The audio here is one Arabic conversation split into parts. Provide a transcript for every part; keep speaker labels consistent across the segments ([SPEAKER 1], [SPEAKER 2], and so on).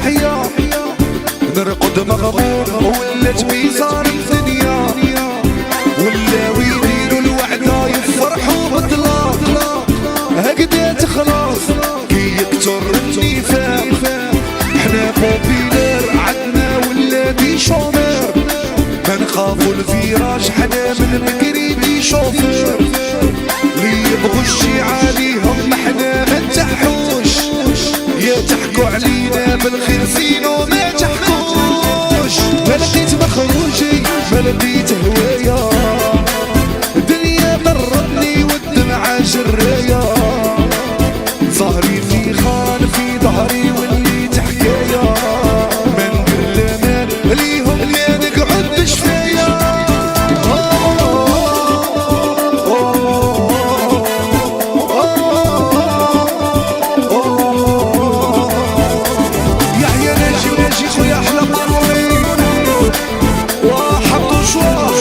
[SPEAKER 1] نحيا نرقد مغموم ولات ميزان الدنيا ولاو يديروا الوعدة يفرحوا بطلاق هكذا تخلص كي يكتر النفاق احنا بوبيلر عدنا ولادي شومير ما نخافوا الفيراج حنا من بكري دي شوفير اللي يبغوا الشيعة عليهم احنا ما نتحوش يا تحكوا علينا بالخير زينو ما تحكوش ما لقيت مخروجي ما لقيت هوايا الدنيا ضربني والدمعة جرايا ظهري في خان في ظهري وليت حكايا ما ندير الامان ليهم لا نقعد بشفايا يحيى ناجي خويا احلى مروي وحطوا شوار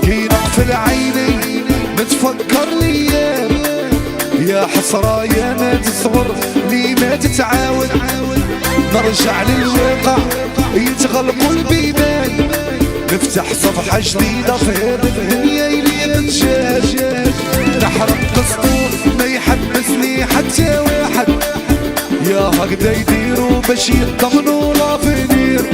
[SPEAKER 1] كي نقفل عيني بتفكر ليام يا حسرة يا ما تصبر لي ما تتعاود نرجع للواقع يتغلقوا البيبان نفتح صفحة جديدة في هذه الدنيا اللي بتجاج نحرق قسطور ما يحبسني حتى واحد يا هكذا يديروا باش يطمنوا لافينير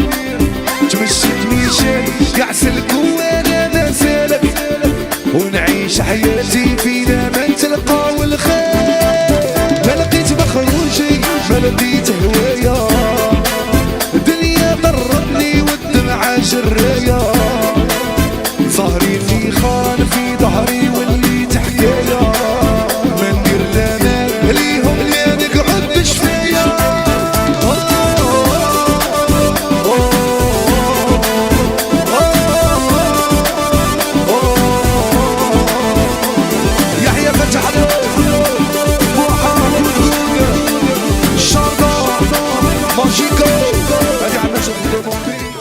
[SPEAKER 1] تمشيتني شاد كاع سلك وانا ما سالك ونعيش حياتي فينا ما نتلقى